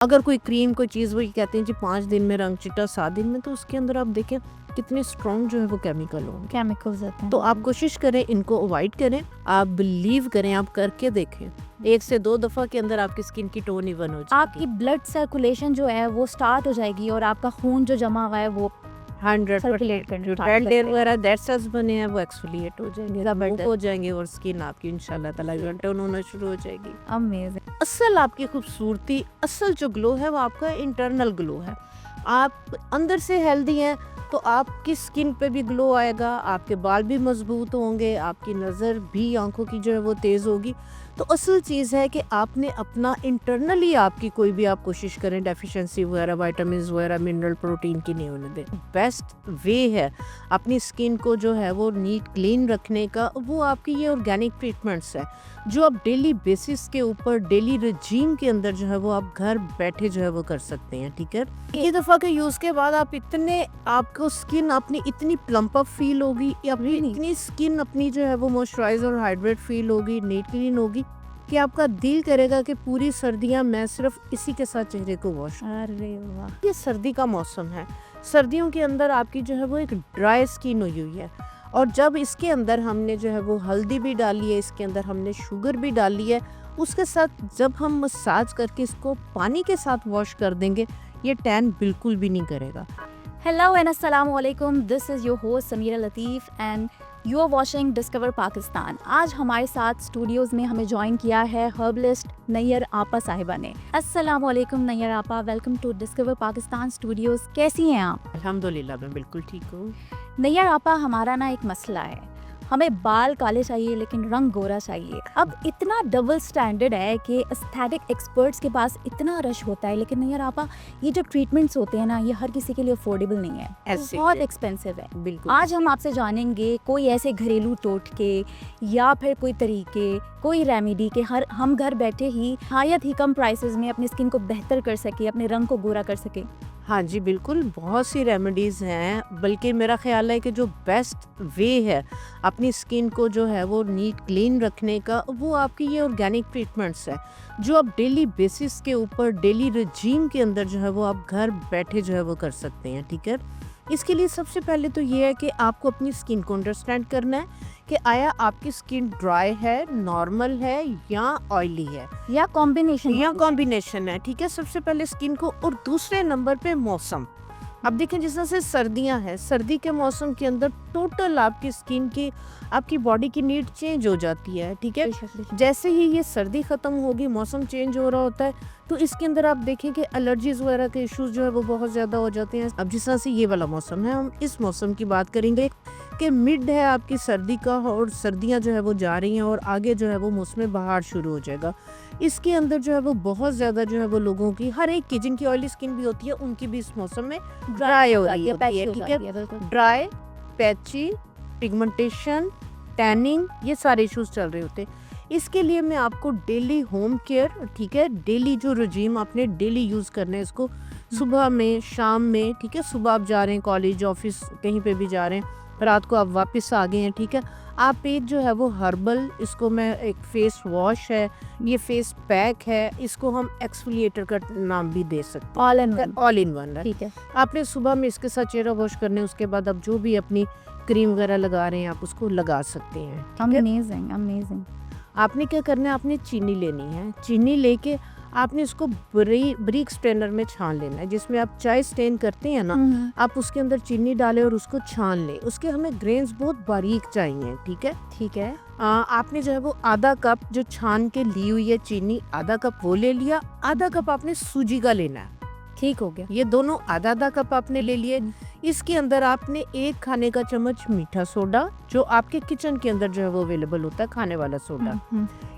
अगर कोई क्रीम कोई चीज़ वही कहते हैं जी 5 दिन में रंग चिट्टा 7 दिन में, तो उसके अंदर आप देखें कितने स्ट्रॉन्ग जो है वो केमिकल होंगे। केमिकल्स होते हैं। तो आप कोशिश करें इनको अवॉइड करें, आप बिलीव करें, आप करके देखें, 1 से 2 दफ़ा के अंदर आपकी स्किन की टोन इवन हो जाएगी। आपकी ब्लड सर्कुलेशन जो है वो स्टार्ट हो जाएगी और आपका खून जो जमा हुआ है वो 100% सर्कुलेट करना जो start रेड कर डेयर देगा। वगैरह डेड सेल्स बने हैं वो एक्सफोलिएट हो जाएंगे, जबरदस्त। remove हो जाएंगे और स्किन आपकी इंशाल्लाह ताला टर्न होना शुरू हो जाएगी। अमेजिंग। असल आपकी खूबसूरती, असल जो ग्लो है वो आपका इंटरनल ग्लो है। आप अंदर से हेल्दी हैं तो आपकी स्किन पे भी ग्लो आएगा, आपके बाल भी मजबूत होंगे, आपकी नज़र भी आंखों की जो है वो तेज़ होगी। तो असल चीज़ है कि आपने अपना इंटरनली आपकी कोई भी आप कोशिश करें डेफिशिएंसी वगैरह विटामिन वगैरह मिनरल प्रोटीन की नहीं होने दें। बेस्ट वे है अपनी स्किन को जो है वो नीट क्लीन रखने का, वो आपकी ये ऑर्गेनिक ट्रीटमेंट्स है जो आप डेली बेसिस के ऊपर डेली रजीम के अंदर जो है वो आप घर बैठे जो है वो कर सकते हैं। ठीक है, एक दफ़ा के यूज़ के बाद आप इतने आपको स्किन अपनी इतनी प्लम्प अप फील होगी, अपनी इतनी स्किन अपनी जो है वो मॉइस्चराइज और हाइड्रेट फील होगी, नीट क्लीन होगी कि आपका दिल करेगा कि पूरी सर्दियां मैं सिर्फ इसी के साथ चेहरे को वॉश। अरे वाह। ये सर्दी का मौसम है, सर्दियों के अंदर आपकी जो है वो एक ड्राई स्किन हुई हुई है, और जब इसके अंदर हमने जो है वो हल्दी भी डाली है, इसके अंदर हमने शुगर भी डाली है, उसके साथ जब हम मसाज करके इसको पानी के साथ वॉश कर देंगे, ये टैन बिल्कुल भी नहीं करेगा। हेलो एंड अस्सलाम वालेकुम, this is your host Sameera Latif and you are watching discover Pakistan. आज हमारे साथ स्टूडियोज़ में हमें ज्वाइन किया है हर्बलिस्ट नैयर आपा साहिबा ने। अस्सलाम वालेकुम नैयर आपा, welcome to discover Pakistan studios. कैसी हैं आप? अल्हम्दुलिल्लाह मैं बिल्कुल ठीक हूँ। नैयर आपा, हमारा ना एक मसला है, हमें बाल काले चाहिए लेकिन रंग गोरा चाहिए। अब इतना डबल स्टैंडर्ड है कि एस्थेटिक एक्सपर्ट्स के पास इतना रश होता है, लेकिन नैयर आपा ये जो ट्रीटमेंट्स होते हैं ना, ये हर किसी के लिए अफोर्डेबल नहीं है, ऐसे बहुत है। एक्सपेंसिव है। बिल्कुल आज हम आपसे जानेंगे कोई ऐसे घरेलू टोटके या फिर कोई तरीके, कोई रेमेडी के हम घर बैठे ही शायद ही कम प्राइसेस में अपनी स्किन को बेहतर कर सके, अपने रंग को गोरा कर सके। हाँ जी, बिल्कुल बहुत सी रेमेडीज़ हैं, बल्कि मेरा ख्याल है कि जो बेस्ट वे है अपनी स्किन को जो है वो नीट क्लीन रखने का, वो आपकी ये ऑर्गेनिक ट्रीटमेंट्स है जो आप डेली बेसिस के ऊपर डेली रजीम के अंदर जो है वो आप घर बैठे जो है वो कर सकते हैं। ठीक है, इसके लिए सबसे पहले तो ये है कि आपको अपनी स्किन को अंडरस्टैंड करना है कि आया आपकी स्किन ड्राई है, नॉर्मल है या ऑयली है या कॉम्बिनेशन है। ठीक है, सबसे पहले स्किन को, और दूसरे नंबर पे मौसम। अब देखें जिस तरह से सर्दियां हैं, सर्दी के मौसम के अंदर टोटल आपकी स्किन की, आपकी बॉडी की नीड चेंज हो जाती है। ठीक है, जैसे ही ये सर्दी ख़त्म होगी, मौसम चेंज हो रहा होता है, तो इसके अंदर आप देखें कि एलर्जीज वगैरह के इश्यूज जो है वो बहुत ज़्यादा हो जाते हैं। अब जिस तरह से ये वाला मौसम है, हम इस मौसम की बात करेंगे कि मिड है आपकी सर्दी का, और सर्दियां जो है वो जा रही हैं और आगे जो है वो मौसम बहार शुरू हो जाएगा। इसके अंदर जो है वो बहुत ज़्यादा जो है वो लोगों की, हर एक की जिनकी ऑयली स्किन भी होती है, उनकी भी इस मौसम में ड्राई हो रही होती है। ठीक है, ड्राई, पैची, पिगमेंटेशन, टैनिंग, ये सारे इश्यूज चल रहे होते हैं। इसके लिए मैं आपको डेली होम केयर, ठीक है, डेली जो रजीम आपने डेली यूज़ करना है इसको, सुबह में, शाम में। ठीक है, सुबह आप जा रहे हैं कॉलेज, ऑफिस, कहीं पे भी जा रहे हैं, रात को आप वापस आ गए हैं, ठीक है, आप एक जो है वो हर्बल, इसको मैं एक फेस वॉश है, ये फेस पैक है, इसको हम एक्सफोलिएटर का नाम भी दे सकते हैं, ऑल इन वन है। ठीक है, आपने सुबह में इसके साथ चेहरा वॉश करने, उसके बाद आप जो भी अपनी क्रीम वगैरह लगा रहे हैं आप उसको लगा सकते हैं। ठीक है? Amazing amazing. आपने क्या करना है, आपने चीनी लेनी है, चीनी लेके आपने इसको ब्रिक स्ट्रेनर में छान लेना है, जिसमें आप चाय स्टेन करते हैं ना, आप उसके अंदर चीनी डालें और उसको छान लें। उसके हमें ग्रेन्स बहुत बारीक चाहिए। ठीक है, ठीक है, आपने जो है वो आधा कप जो छान के ली हुई है चीनी, आधा कप वो ले लिया, आधा कप आपने सूजी का लेना है। ठीक हो गया। ये दोनों आधा आधा कप आपने ले लिए। इसके अंदर आपने 1 खाने का चम्मच मीठा सोडा, जो आपके किचन के अंदर जो है वो अवेलेबल होता है, खाने वाला सोडा,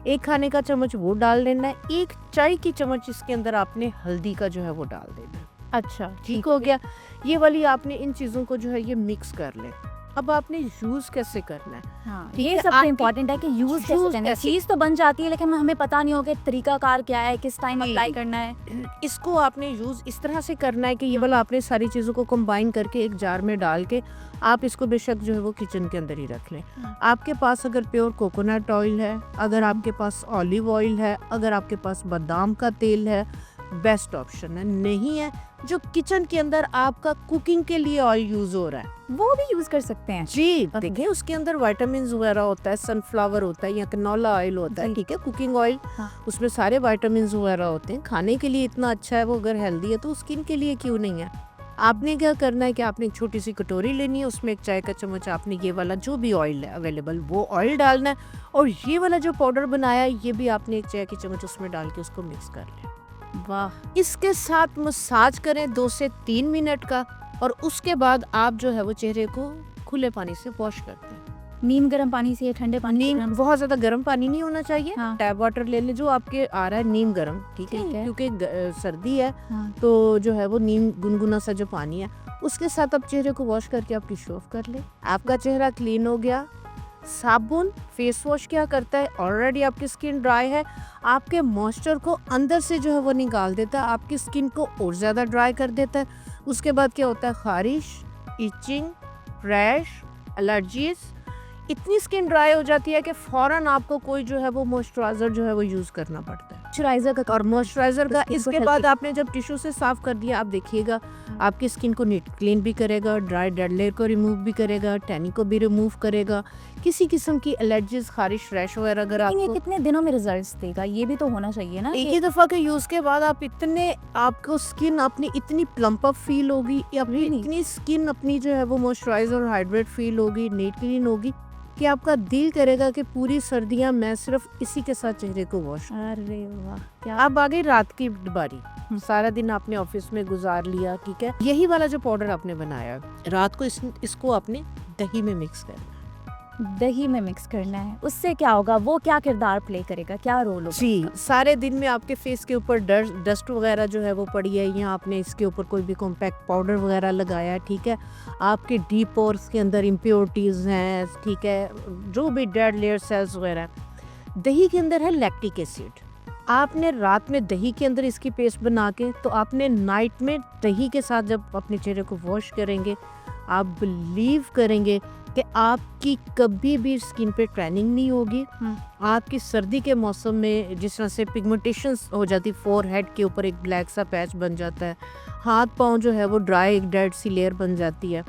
1 खाने का चम्मच वो डाल देना है। 1 चाय की चम्मच इसके अंदर आपने हल्दी का जो है वो डाल देना है। अच्छा, ठीक हो गया। ये वाली आपने इन चीज़ों को जो है ये मिक्स कर ले। अब आपने यूज़ कैसे करना है? हाँ, ठीक ये है, सबसे इम्पोर्टेंट है कि यूज use कैसे, कैसे? चीज तो बन जाती है लेकिन हमें पता नहीं होगा तरीका कार क्या है, किस टाइम जी। अप्लाई करना है। इसको आपने यूज़ इस तरह से करना है कि ये वाला आपने सारी चीज़ों को कंबाइन करके एक जार में डाल के आप इसको बेशक जो है वो किचन के अंदर ही रख लें। आपके पास अगर प्योर कोकोनट ऑयल है, अगर आपके पास ऑलिव ऑयल है, अगर आपके पास बादाम का तेल है, बेस्ट ऑप्शन है। नहीं है जो किचन के अंदर आपका कुकिंग के लिए ऑयल यूज हो रहा है, वो भी यूज कर सकते हैं। जी देखिए उसके अंदर विटामिन वगैरह होता है, सनफ्लावर होता है या कनोला ऑयल होता है, जी। ठीक है, कुकिंग ऑयल, हाँ। उसमें सारे विटामिन वगैरह होते हैं। खाने के लिए इतना अच्छा है वो, अगर हेल्दी है तो स्किन के लिए क्यों नहीं है। आपने क्या करना है कि आपने एक छोटी सी कटोरी लेनी है, उसमें एक चाय का चम्मच आपने ये वाला जो भी ऑयल है अवेलेबल वो ऑयल डालना है, और ये वाला जो पाउडर बनाया है ये भी आपने एक चाय की चम्मच उसमें डाल के उसको मिक्स कर लें। वाह। इसके साथ मसाज करें 2 से 3 मिनट का, और उसके बाद आप जो है वो चेहरे को खुले पानी से वॉश करते हैं। नीम गर्म पानी से या ठंडे पानी से? नीम बहुत ज्यादा गर्म पानी नहीं होना चाहिए, हाँ। टैप वाटर ले लें जो आपके आ रहा है नीम गर्म, ठीक ठीक है। है, क्योंकि सर्दी है हाँ। तो जो है वो नीम गुनगुना सा जो पानी है उसके साथ आप चेहरे को वॉश करके आप टिश्यू ऑफ कर ले, आपका चेहरा क्लीन हो गया। साबुन फेस वॉश क्या करता है, ऑलरेडी आपकी स्किन ड्राई है, आपके मॉइस्चर को अंदर से जो है वो निकाल देता है, आपकी स्किन को और ज़्यादा ड्राई कर देता है। उसके बाद क्या होता है, खारिश, इचिंग, रैश, एलर्जीज, इतनी स्किन ड्राई हो जाती है कि फ़ौरन आपको कोई जो है वो मॉइस्चराइज़र जो है वो यूज़ करना पड़ता है। मॉइस्चराइजर का और मॉइस्चराइज़र का स्किन को इसके हेल्दी- बाद आपने जब टिश्यू से साफ कर दिया, आप देखिएगा आपकी स्किन को नीट क्लीन भी करेगा, ड्राई डेड लेयर को रिमूव भी करेगा, टैनिंग को भी रिमूव करेगा, किसी किस्म की एलर्जीज, खारिश, रैश वगैरह अगर लेकिन ये आपको कितने दिनों में रिजल्ट्स देगा, ये भी तो होना चाहिए ना। एक ही दफ़ा के यूज़ के बाद आप इतने, आपको स्किन अपनी इतनी प्लम्प अप फील होगी, अपनी Really? इतनी स्किन अपनी जो है वो मॉइस्चराइज और हाइड्रेट फील होगी, नीट क्लीन होगी कि आपका दिल करेगा कि पूरी सर्दियां मैं सिर्फ इसी के साथ चेहरे को वॉश। अरे वाह, क्या अब आ गई रात की बारी, सारा दिन आपने ऑफिस में गुजार लिया, ठीक है, यही वाला जो पाउडर आपने बनाया रात को इसको आपने दही में मिक्स करना है। दही में मिक्स करना है, उससे क्या होगा, वो क्या किरदार प्ले करेगा, क्या रोल होगा? जी, सारे दिन में आपके फेस के ऊपर डस्ट वगैरह जो है वो पड़ी है, या आपने इसके ऊपर कोई भी कॉम्पैक्ट पाउडर वगैरह लगाया है, ठीक है, आपके डीप पोर्स के अंदर इम्प्योरिटीज़ हैं, ठीक है, जो भी डेड लेयर सेल्स वगैरह। दही के अंदर है लैक्टिक एसिड, आपने रात में दही के अंदर इसकी पेस्ट बना के, तो आपने नाइट में दही के साथ जब अपने चेहरे को वॉश करेंगे, आप बिलीव करेंगे कि आपकी कभी भी स्किन पे टैनिंग नहीं होगी। आपकी सर्दी के मौसम में जिस तरह से पिगमेंटेशन हो जाती, फोरहेड के ऊपर एक ब्लैक सा पैच बन जाता है, हाथ पांव जो है वो ड्राई एक डेड सी लेयर बन जाती है,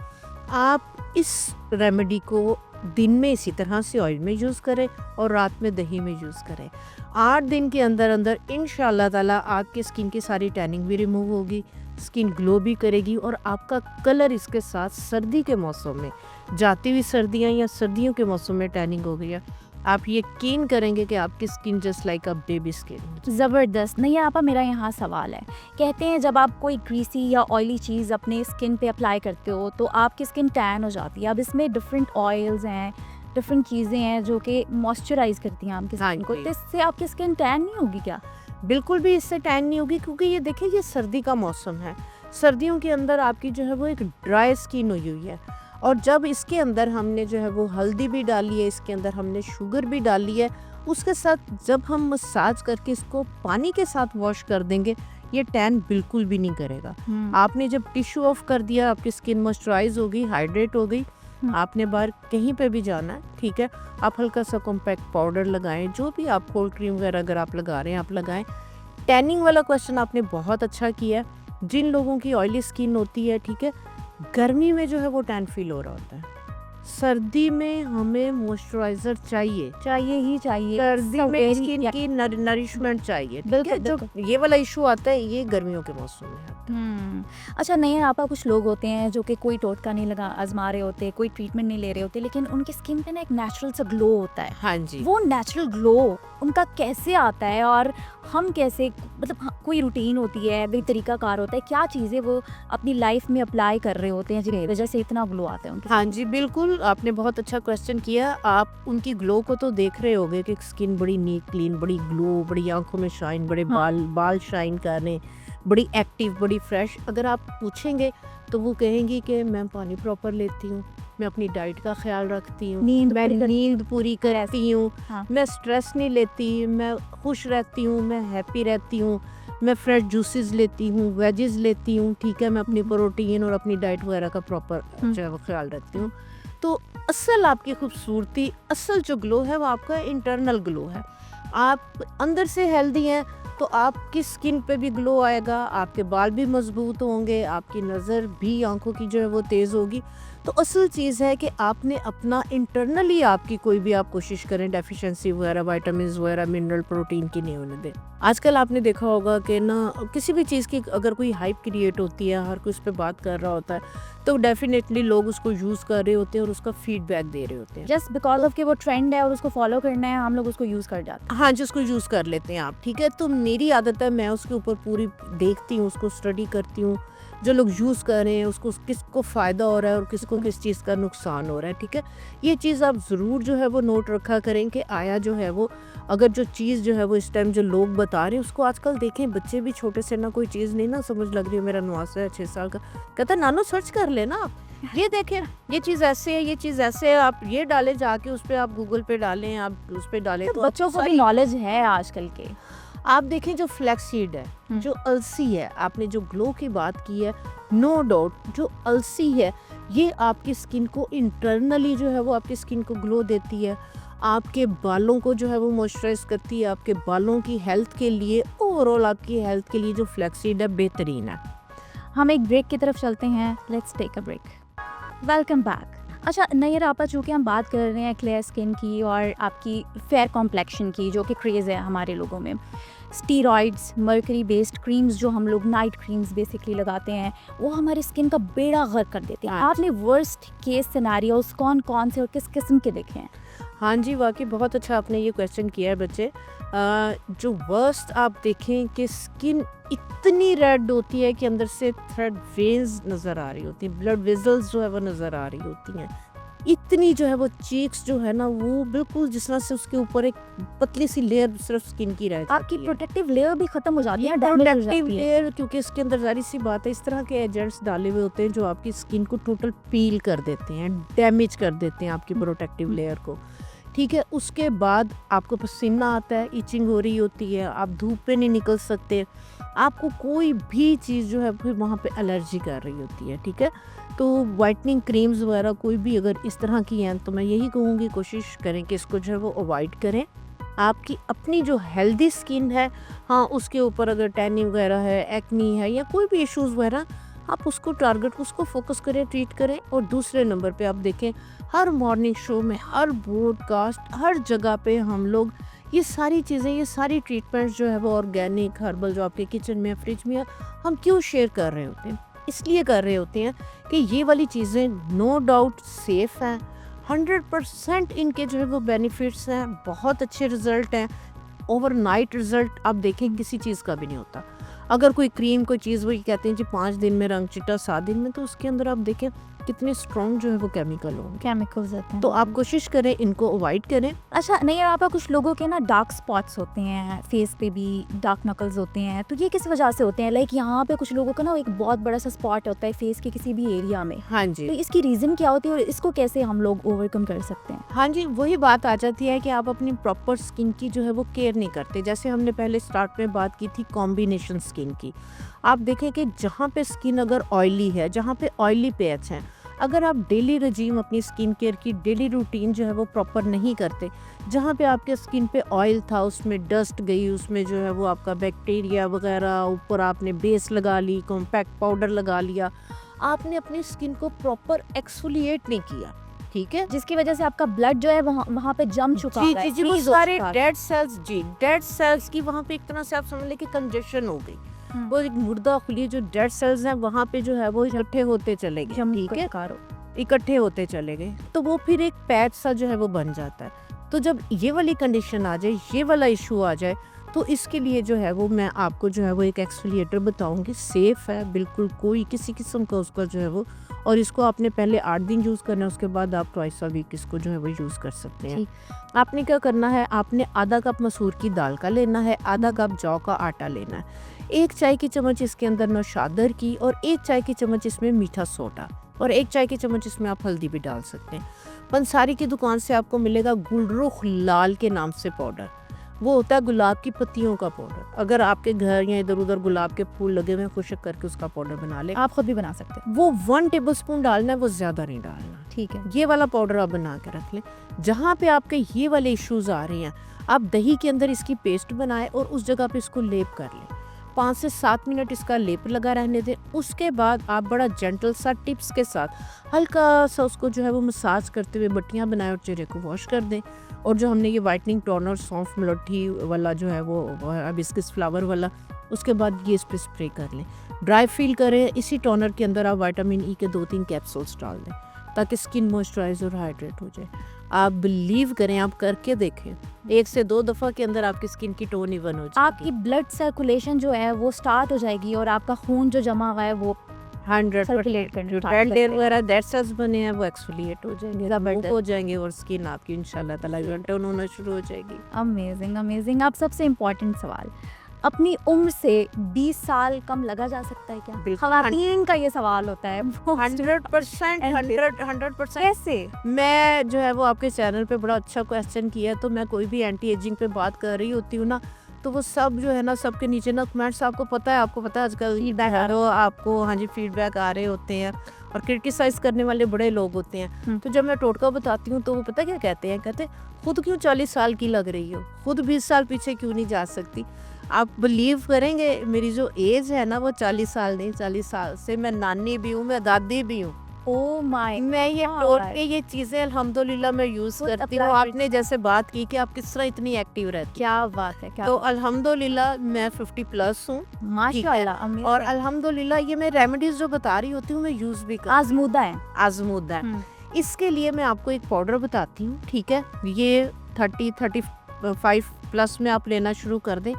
आप इस रेमेडी को दिन में इसी तरह से ऑयल में यूज़ करें और रात में दही में यूज़ करें। 8 दिन के अंदर अंदर इंशाल्लाह ताला आपकी स्किन की सारी टैनिंग भी रिमूव होगी, स्किन ग्लो भी करेगी, और आपका कलर इसके साथ सर्दी के मौसम में, जाती हुई सर्दियाँ या सर्दियों के मौसम में टैनिंग हो गई है, आप यकीन करेंगे कि आपकी skin just like a baby skin. ज़बरदस्त। नहीं आपा, मेरा यहाँ सवाल है, कहते हैं जब आप कोई ग्रीसी या ऑयली चीज़ अपने स्किन पे अप्लाई करते हो तो आपकी स्किन टैन हो जाती है। अब इसमें डिफरेंट ऑयल्स हैं, डिफरेंट चीज़ें हैं जो कि मॉइस्चराइज करती हैं आपकी हाँ स्किन को, जी। तो इससे आपकी स्किन टैन नहीं होगी क्या? बिल्कुल भी इससे टैन नहीं होगी, क्योंकि ये देखिए ये सर्दी का मौसम है, सर्दियों के अंदर आपकी जो है वो एक ड्राई स्किन हुई है, और जब इसके अंदर हमने जो है वो हल्दी भी डाली है, इसके अंदर हमने शुगर भी डाली है, उसके साथ जब हम मसाज करके इसको पानी के साथ वॉश कर देंगे, ये टैन बिल्कुल भी नहीं करेगा। आपने जब टिश्यू ऑफ कर दिया, आपकी स्किन मॉइस्चराइज हो गई, हाइड्रेट हो गई, आपने बाहर कहीं पे भी जाना है, ठीक है, आप हल्का सा कॉम्पैक्ट पाउडर लगाएं, जो भी आप कोल्ड क्रीम वगैरह अगर आप लगा रहे हैं आप लगाएं। टैनिंग वाला क्वेश्चन आपने बहुत अच्छा किया है। जिन लोगों की ऑयली स्किन होती है, ठीक है, गर्मी में जो है वो टैन फील हो रहा होता है, सर्दी में हमें मॉइस्चराइजर चाहिए, चाहिए ही चाहिए। सर्दी में Very- स्किन की नरिशमेंट चाहिए, ठीक बिल्कुल, है, जो ये वाला इशू आता है ये गर्मियों के मौसम में आता है। अच्छा, नहीं आपा, कुछ लोग होते हैं जो कि कोई टोटका नहीं लगा आजमा रहे होते, कोई ट्रीटमेंट नहीं ले रहे होते, लेकिन उनकी स्किन पे ना एक नेचुरल सा ग्लो होता है। हाँ जी, वो नेचुरल ग्लो उनका कैसे आता है, और हम कैसे, मतलब कोई रूटीन होती है, भी तरीकाकार होता है, क्या चीज़ें वो अपनी लाइफ में अप्लाई कर रहे होते हैं जिसकी वजह से इतना ग्लो आता है उनके? हाँ जी, बिल्कुल, आपने बहुत अच्छा क्वेश्चन किया। आप उनकी ग्लो को तो देख रहे होगे कि स्किन बड़ी नीट क्लीन, बड़ी ग्लो, बड़ी आंखों में शाइन, बड़े बाल शाइन कर रहे, बड़ी एक्टिव, बड़ी फ्रेश। अगर आप पूछेंगे तो वो कहेंगी कि मैं पानी प्रॉपर लेती हूँ, मैं अपनी डाइट का ख्याल रखती हूँ, मैं नींद पूरी करती हूँ, हाँ। मैं स्ट्रेस नहीं लेती, मैं खुश रहती हूँ, मैं हैप्पी रहती हूँ, मैं फ्रेश जूसेस लेती हूँ, वेजेस लेती हूँ, ठीक है, मैं अपनी प्रोटीन और अपनी डाइट वगैरह का प्रॉपर जो है वो ख्याल रखती हूँ। तो असल आपकी खूबसूरती, असल जो ग्लो है वो आपका इंटरनल ग्लो है। आप अंदर से हेल्दी हैं, तो आपकी स्किन पे भी ग्लो आएगा, आपके बाल भी मजबूत होंगे, आपकी नज़र भी आंखों की जो है वो तेज़ होगी। तो असल चीज़ है कि आपने अपना इंटरनली आपकी कोई भी आप कोशिश करें डेफिशिएंसी वगैरह विटामिन्स वगैरह मिनरल प्रोटीन की नहीं होने दें। आजकल आपने देखा होगा कि ना किसी भी चीज़ की अगर कोई हाइप क्रिएट होती है, हर कोई उस पर बात कर रहा होता है, तो डेफिनेटली लोग उसको यूज़ कर रहे होते हैं और उसका फीडबैक दे रहे होते हैं। जस्ट बिकॉज ऑफ कि वो ट्रेंड है और उसको फॉलो करना है, हम लोग उसको यूज़ कर जाते हाँ जी, उसको यूज़ कर लेते हैं आप, ठीक है। तो मेरी आदत है, मैं उसके ऊपर पूरी देखती हूँ, उसको स्टडी करती हूँ, जो लोग यूज़ कर रहे हैं उसको किसको फ़ायदा हो रहा है और किसको किस चीज़ का नुकसान हो रहा है, ठीक है। ये चीज़ आप ज़रूर जो है वो नोट रखा करें कि आया जो है वो अगर जो चीज़ जो है वो इस टाइम जो लोग बता रहे हैं उसको आजकल देखें, बच्चे भी छोटे से ना कोई चीज़ नहीं ना समझ लग रही है। मेरा नवासा है 6 साल का, कहता नानो सर्च कर लेना आप, ये देखें ये चीज़ ऐसे है, ये चीज़ ऐसे है, आप ये डालें जाके उस पर, आप गूगल पे डालें, आप उस पर डालें हैं। तो बच्चों को भी नॉलेज है आजकल के। आप देखें जो फ्लैक्सीड है, जो अलसी है, आपने जो ग्लो की बात की है, नो डाउट जो अलसी है ये आपकी स्किन को इंटरनली जो है वो आपकी स्किन को ग्लो देती है, आपके बालों को जो है वो मॉइस्चराइज करती है, आपके बालों की हेल्थ के लिए, ओवरऑल आपकी हेल्थ के लिए जो फ्लैक्सीड है बेहतरीन है। हम एक ब्रेक की तरफ चलते हैं, let's take a break. Welcome back. अच्छा नैयर आपा, चूँकि हम बात कर रहे हैं क्लियर स्किन की और आपकी फेयर कॉम्प्लेक्शन की, जो कि क्रेज़ है हमारे लोगों में, स्टीरॉइड्स, मर्करी बेस्ड क्रीम्स जो हम लोग नाइट क्रीम्स बेसिकली लगाते हैं, वो हमारी स्किन का बेड़ा गर्क कर देते हैं। आपने वर्स्ट केस सिनेरियोस कौन कौन से और किस किस्म के देखे हैं? हाँ जी, वाकई बहुत अच्छा आपने ये क्वेश्चन किया है बच्चे। जो वर्स्ट आप देखें कि स्किन इतनी रेड होती है कि अंदर से थ्रेड वेन्स नज़र आ रही होती हैं, ब्लड वेजल्स जो है वो नज़र आ रही होती हैं, इतनी जो है वो चीक्स जो है ना वो बिल्कुल जिस तरह से उसके ऊपर एक पतली सी लेयर सिर्फ स्किन की रह आपकी जाती है। प्रोटेक्टिव लेयर भी खत्म हो जाती ये है, डैमेज हो प्रोटेक्टिव जाती है। लेयर, क्योंकि इसके अंदर जारी सी बात है इस तरह के एजेंट्स डाले हुए होते हैं जो आपकी स्किन को टोटल पील कर देते हैं, डैमेज कर देते हैं आपकी प्रोटेक्टिव लेयर को, ठीक है। उसके बाद आपको पसीना आता है, इचिंग हो रही होती है, आप धूप पे नहीं निकल सकते, आपको कोई भी चीज़ जो है फिर वहाँ पे एलर्जी कर रही होती है, ठीक है। तो वाइटनिंग क्रीम्स वगैरह कोई भी अगर इस तरह की हैं तो मैं यही कहूँगी कोशिश करें कि इसको जो है वो अवॉइड करें। आपकी अपनी जो हेल्दी स्किन है, हाँ उसके ऊपर अगर टैनिंग वगैरह है, एक्नी है या कोई भी इश्यूज़ वगैरह, आप उसको टारगेट, उसको फोकस करें, ट्रीट करें। और दूसरे नंबर पे आप देखें हर मॉर्निंग शो में, हर ब्रॉडकास्ट, हर जगह पे हम लोग ये सारी चीज़ें, ये सारी ट्रीटमेंट्स जो है वो ऑर्गेनिक हर्बल जो आपके किचन में, फ्रिज में, हम क्यों शेयर कर रहे होते हैं? इसलिए कर रहे होते हैं कि ये वाली चीज़ें नो डाउट सेफ़ हैं, 100% इनके जो है वो बेनिफिट्स हैं, बहुत अच्छे रिजल्ट हैं। ओवरनाइट रिजल्ट आप देखें किसी चीज़ का भी नहीं होता। अगर कोई क्रीम कोई चीज़ वही कहते हैं जी 5 दिन में रंग चिट्टा, 7 दिन में, तो उसके अंदर आप देखें कितने स्ट्रॉन्ग जो है वो केमिकल होंगे। केमिकल्स होते हैं। तो आप कोशिश करें इनको अवॉइड करें। अच्छा नैयर आपा, कुछ लोगों के ना डार्क स्पॉट्स होते हैं, फेस पे भी डार्क नकल्स होते हैं, तो ये किस वजह से होते हैं? लाइक यहाँ पे कुछ लोगों का ना एक बहुत बड़ा सा स्पॉट होता है फेस के किसी भी एरिया में, हाँ तो जी, इसकी रीज़न क्या होती है और इसको कैसे हम लोग ओवरकम कर सकते हैं? हाँ जी, वही बात आ जाती है कि आप अपनी प्रॉपर स्किन की जो है वो केयर नहीं करते। जैसे हमने पहले स्टार्ट में बात की थी कॉम्बिनेशन स्किन की। आप देखें कि जहाँ पे स्किन अगर ऑयली है, जहाँ पे ऑयली पैच हैं, अगर आप डेली रजीम अपनी स्किन केयर की डेली रूटीन जो है वो प्रॉपर नहीं करते, जहाँ पे आपके स्किन पे ऑयल था उसमें डस्ट गई, उसमें जो है वो आपका बैक्टीरिया वगैरह, ऊपर आपने बेस लगा ली, कॉम्पैक्ट पाउडर लगा लिया, आपने अपनी स्किन को प्रॉपर एक्सफोलिएट नहीं किया, ठीक है। जिसकी वजह से आपका ब्लड जो है वहाँ पे जम चुका जी है, जी जी, वो freeze हो सारे चुका है। डेड सेल्स, जी डेड सेल्स की वहाँ पे एक तरह से आप समझ लें कि कंजेशन हो गई। वो एक मुर्दा खुली जो डेड सेल्स हैं वहाँ पे जो है वो इकट्ठे होते चले गए, जम ठीक है, करो। इकट्ठे होते चले गए, तो वो फिर एक पैच सा जो है वो बन जाता है। तो जब ये वाली कंडीशन आ जाए, ये वाला इशू आ जाए, तो इसके लिए जो है वो मैं आपको जो है वो एक एक्सफोलिएटर बताऊंगी, सेफ है बिल्कुल, कोई किसी किस्म का उसका जो है वो, और इसको आपने पहले 8 दिन यूज़ करना है, उसके बाद आप ट्वाइस अ वीक इसको जो है वो यूज़ कर सकते हैं। आपने क्या करना है, आपने आधा कप मसूर की दाल का लेना है, आधा कप जौ का आटा लेना है, 1 चाय की चम्मच इसके अंदर नौशादर की, और 1 चाय की चम्मच इसमें मीठा सोडा, और 1 चाय की चम्मच इसमें आप हल्दी भी डाल सकते हैं। पंसारी की दुकान से आपको मिलेगा गुलरुख लाल के नाम से पाउडर, वो होता है गुलाब की पत्तियों का पाउडर। अगर आपके घर या इधर उधर गुलाब के फूल लगे हुए हैं, खुशक करके उसका पाउडर बना ले। आप खुद भी बना सकते हैं। वो 1 टेबलस्पून डालना है, वो ज़्यादा नहीं डालना। ठीक है। ये वाला पाउडर आप बना के रख लें। जहाँ पे आपके ये वाले इश्यूज आ रहे हैं, आप दही के अंदर इसकी पेस्ट बनाएं और उस जगह पे इसको लेप कर लें। 5 से 7 मिनट इसका लेप लगा रहने दें। उसके बाद आप बड़ा जेंटल सा टिप्स के साथ हल्का सा उसको जो है वो मसाज करते हुए बट्टियाँ बनाएं और चेहरे को वॉश कर दें। और जो हमने ये वाइटनिंग टोनर सौंफ मलट्ठी वाला जो है वो हिबिस्कस फ्लावर वाला, उसके बाद ये इस पर स्प्रे कर लें। ड्राई फील करें। इसी टोनर के अंदर आप विटामिन ई के 2-3 कैप्सूल्स डाल दें ताकि स्किन मॉइस्चराइज और हाइड्रेट हो जाए। आप बिलीव करें, आप करके देखें, 1 से 2 दफ़ा के अंदर आपकी स्किन की टोन इवन हो जाएगी। आपकी ब्लड सर्कुलेशन जो है वो स्टार्ट हो जाएगी और आपका खून जो जमा हुआ है वो 100% सर्कुलेट करना जो start रेड करते डेयर हैं। वगैरह डेड सेल्स बने हैं वो एक्सफोलिएट हो जाएंगे, जबरदस्त। remove हो जाएंगे और स्किन आपकी इंशाल्लाह ताला इवन टोन होना शुरू हो जाएगी। Amazing amazing. आप सबसे इम्पोर्टेंट सवाल, अपनी उम्र से 20 साल कम लगा जा सकता है क्या? बिल्कुल। खवातीन का ये सवाल होता है। 100% कैसे? मैं जो है वो आपके चैनल पे बड़ा अच्छा क्वेश्चन किया, तो मैं कोई भी एंटी एजिंग पे बात कर रही होती हूँ ना, तो वो सब जो है ना, सबके नीचे ना कमेंट्स आपको पता है आजकल फीडबैक आ रहे हो आपको, हाँ जी, फीडबैक आ रहे होते हैं और क्रिटिसाइज करने वाले बड़े लोग होते हैं। तो जब मैं टोटका बताती हूँ तो वो पता क्या कहते हैं, खुद क्यों 40 साल की लग रही हो, खुद 20 साल पीछे क्यों नहीं जा सकती। आप बिलीव करेंगे, मेरी जो एज है ना वो 40 साल नहीं, 40 साल से मैं नानी भी हूँ, मैं दादी भी हूँ। ओ माय, मैं ये टोटके ये चीज़ें अल्हम्दुलिल्लाह मैं यूज़ Good करती हूँ। apply आपने जैसे बात की कि आप किस तरह इतनी एक्टिव रहती हैं, क्या बात है, क्या तो अल्हम्दुलिल्लाह मैं 50+ हूँ माशाल्लाह, अमेजिंग। और अल्हम्दुलिल्लाह ये मैं रेमेडीज जो बता रही होती हूँ मैं यूज़ भी कर आजमूदा है। आजमूदा है। इसके लिए मैं आपको एक पाउडर बताती हूँ, ठीक है। ये 35+ में आप लेना शुरू कर दें।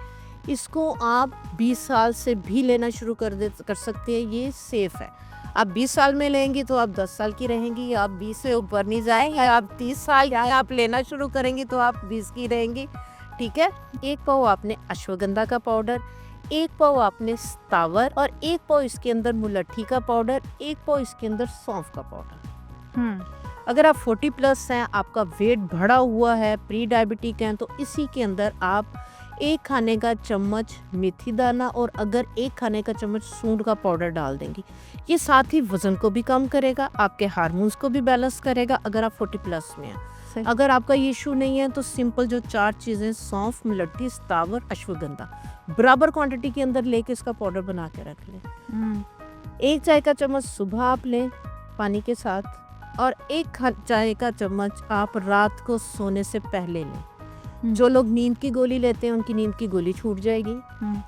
इसको आप 20 साल से भी लेना शुरू कर सकते हैं, ये सेफ है। आप 20 साल में लेंगी तो आप 10 साल की रहेंगी, आप 20 से ऊपर नहीं जाएंगे। आप 30 साल या आप लेना शुरू करेंगी तो आप 20 की रहेंगी, ठीक है। 1 पाव आपने अश्वगंधा का पाउडर, 1 पाव आपने स्थावर और 1 पाव इसके अंदर मुलट्ठी का पाउडर, 1 पाव इसके अंदर सौंफ का पाउडर। अगर आप 40+ हैं, आपका वेट बढ़ा हुआ है, प्री डायबिटिक हैं, तो इसी के अंदर आप 1 खाने का चम्मच मेथी दाना और अगर 1 खाने का चम्मच सूंड का पाउडर डाल देंगी। ये साथ ही वजन को भी कम करेगा, आपके हार्मोन्स को भी बैलेंस करेगा अगर आप 40+ में हैं। अगर आपका ये इशू नहीं है तो सिंपल जो 4 चीज़ें, सौंफ, मुलट्ठी, स्थावर, अश्वगंधा, बराबर क्वांटिटी के अंदर लेके इसका पाउडर बना के रख लें। 1 चाय का चम्मच सुबह आप लें पानी के साथ और 1 चाय का चम्मच आप रात को सोने से पहले लें। जो लोग नींद की गोली लेते हैं उनकी नींद की गोली छूट जाएगी।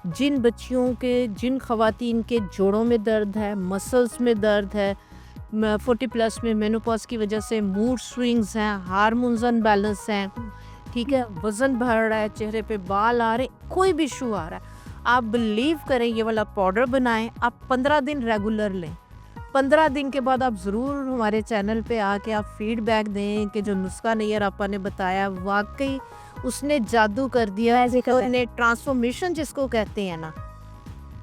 जिन बच्चियों के, जिन खवातीन के जोड़ों में दर्द है, मसल्स में दर्द है, 40+ में मेनोपॉज की वजह से मूड स्विंग्स हैं, हार्मोन्स अनबैलेंस हैं, ठीक है, वजन बढ़ रहा है, चेहरे पे बाल आ रहे, कोई भी इशू आ रहा है, आप बिलीव करें ये वाला पाउडर बनाएं, आप 15 दिन रेगुलर लें। 15 दिन के बाद आप ज़रूर हमारे चैनल पे आके आप फीडबैक दें कि जो नुस्खा नैयर आपा ने बताया वाकई उसने जादू कर दिया है। उसने ट्रांसफॉर्मेशन जिसको कहते हैं ना,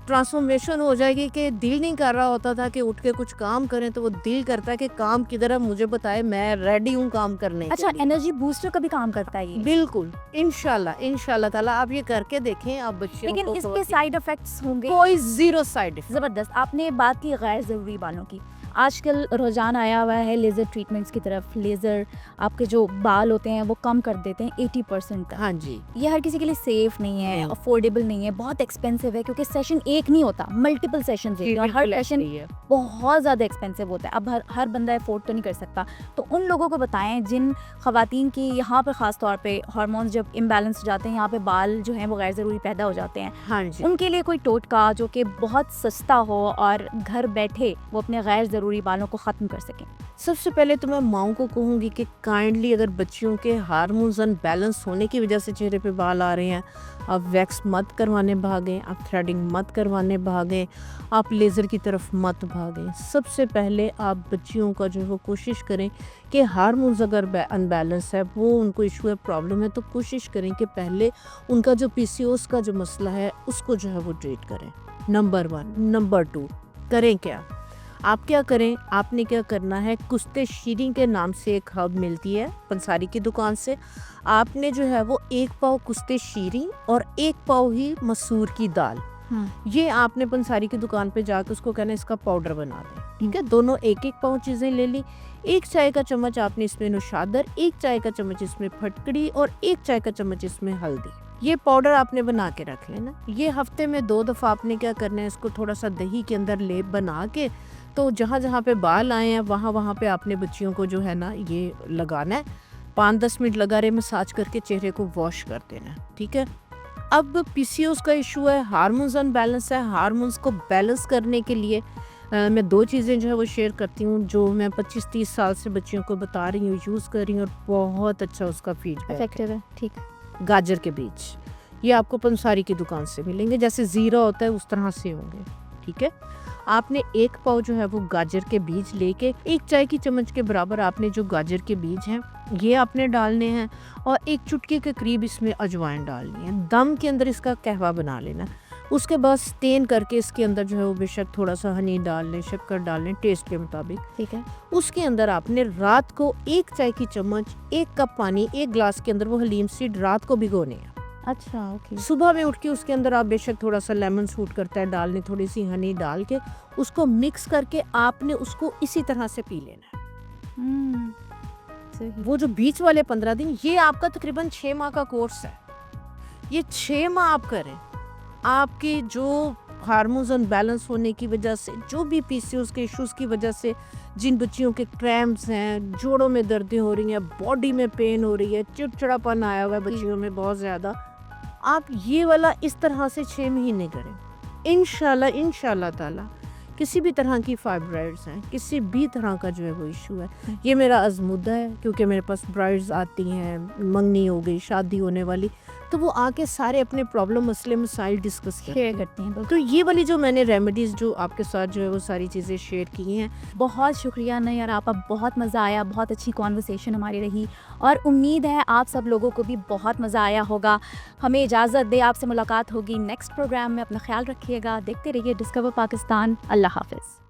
ट्रांसफॉर्मेशन हो जाएगी कि दिल नहीं कर रहा होता था कि उठ के कुछ काम करें, तो वो दिल करता है कि काम किधर है मुझे बताए, मैं रेडी हूँ काम करने के अच्छा, लिए। एनर्जी बूस्टर का भी काम करता है ये? बिल्कुल, इंशाल्लाह ताला आप ये करके देखें। आप बच्चियों लेकिन को इसके साइड इफेक्ट्स होंगे? कोई 0 साइड इफेक्ट। ज़बरदस्त। आपने बात की गैर ज़रूरी बालों की। आजकल रुझान आया हुआ है लेज़र ट्रीटमेंट्स की तरफ। लेज़र आपके जो बाल होते हैं वो कम कर देते हैं 80% तक। हाँ जी, ये हर किसी के लिए सेफ नहीं है, अफोर्डेबल नहीं है, बहुत एक्सपेंसिव है क्योंकि सेशन एक नहीं होता, मल्टीपल सेशन होते हैं और हर सेशन बहुत ज़्यादा एक्सपेंसिव होता है। अब हर बंदा अफोर्ड तो नहीं कर सकता। तो उन लोगों को बताएं जिन खवातीन की यहाँ पर ख़ास तौर पे हार्मोन्स जब इम्बैलेंस हो जाते हैं, यहाँ पे बाल जो हैं वो गैर ज़रूरी पैदा हो जाते हैं, हाँ जी, उनके लिए कोई टोटका जो कि बहुत सस्ता हो और घर बैठे वो अपने गैर ज़रूरी बालों को ख़त्म कर सकें। सबसे पहले तो मैं माओं को कहूँगी कि काइंडली अगर बच्चियों के हार्मोन्स अनबैलेंस होने की वजह से चेहरे पे बाल आ रहे हैं, आप वैक्स मत करवाने भागें, आप थ्रेडिंग मत करवाने भागें, आप लेज़र की तरफ मत भागें। सबसे पहले आप बच्चियों का जो है वो कोशिश करें कि हार्मोन्स अगर अनबैलेंस है, वो उनको इशू है, प्रॉब्लम है, तो कोशिश करें कि पहले उनका जो PCOS का जो मसला है उसको जो है वो ट्रीट करें। नंबर 1। नंबर 2 करें क्या, आप क्या करें, आपने क्या करना है, कुश्ते शीरी के नाम से एक हर्ब मिलती है पंसारी की दुकान से। आपने जो है वो 1 पाव कुश्ते शीरी और 1 पाव ही मसूर की दाल, ये आपने पंसारी की दुकान पे जाकर उसको कहना है इसका पाउडर बना दें, ठीक है। दोनों 1-1 पाव चीज़ें ले ली। 1 चाय का चम्मच आपने इसमें नुशादर, 1 चाय का चम्मच इसमें फटकड़ी और 1 चाय का चम्मच इसमें हल्दी। ये पाउडर आपने बना के रख लेना। ये हफ्ते में 2 दफ़ा आपने क्या करना है, इसको थोड़ा सा दही के अंदर लेप बना के, तो जहाँ जहाँ पे बाल आए हैं वहाँ वहाँ पे आपने बच्चियों को जो है ना ये लगाना है। 5-10 मिनट लगा रहे मसाज करके चेहरे को वॉश कर देना है, ठीक है। अब पीसीओएस का इशू है, हार्मोन्स अनबैलेंस है। हार्मोन्स को बैलेंस करने के लिए मैं 2 चीज़ें जो है वो शेयर करती हूँ, जो मैं 25-30 साल से बच्चियों को बता रही हूँ, यूज़ कर रही हूँ और बहुत अच्छा उसका फीडबैक इफेक्टिव है, ठीक। गाजर के बीज, ये आपको पंसारी की दुकान से मिलेंगे, जैसे ज़ीरा होता है उस तरह से होंगे, ठीक है। आपने 1 पाव जो है वो गाजर के बीज लेके 1 चाय की चम्मच के बराबर आपने जो गाजर के बीज हैं ये आपने डालने हैं और 1 चुटकी के करीब इसमें अजवाइन डालनी है। दम के अंदर इसका कहवा बना लेना। उसके बाद स्टेन करके इसके अंदर जो है वो बेशक थोड़ा सा हनी डाल लें, शक्कर डाल लें टेस्ट के मुताबिक, ठीक है। उसके अंदर आपने रात को 1 चाय की चम्मच, 1 कप पानी, 1 ग्लास के अंदर वो हलीम सीड रात को भिगोने हैं। अच्छा, ओके। सुबह में उठ के उसके अंदर आप बेशक थोड़ा सा लेमन सूट करता है डालने, थोड़ी सी हनी डाल के उसको मिक्स करके आपने उसको इसी तरह से पी लेना है। सही। वो जो बीच वाले 15 दिन, ये आपका तकरीबन 6 माह का कोर्स है। ये 6 माह आप करें। आपके जो हार्मोन्स अनबैलेंस होने की वजह से, जो भी पीसीओएस के इश्यूज की वजह से, जिन बच्चियों के क्रैम्प्स हैं, जोड़ों में दर्दें हो रही हैं, बॉडी में पेन हो रही है, चिड़चिड़ापन आया हुआ है बच्चियों में बहुत ज़्यादा, आप ये वाला इस तरह से 6 महीने करें। इंशाल्लाह ताला किसी भी तरह की फाइब्राइड्स हैं, किसी भी तरह का जो है वो इशू है, ये मेरा अज़मुद्दा है, क्योंकि मेरे पास ब्राइड्स आती हैं, मंगनी हो गई, शादी होने वाली, तो वो आके सारे अपने प्रॉब्लम मसले मसाइल डिस्कस शेयर करती हैं। तो ये वाली जो मैंने रेमेडीज़ जो आपके साथ जो है वो सारी चीज़ें शेयर की हैं। बहुत शुक्रिया नैयर आपा, बहुत मज़ा आया, बहुत अच्छी कॉन्वर्सेशन हमारी रही और उम्मीद है आप सब लोगों को भी बहुत मज़ा आया होगा। हमें इजाज़त दे, आपसे मुलाकात होगी नेक्स्ट प्रोग्राम में। अपना ख्याल रखिएगा, देखते रहिए डिस्कवर पाकिस्तान। अल्लाह हाफ़िज़।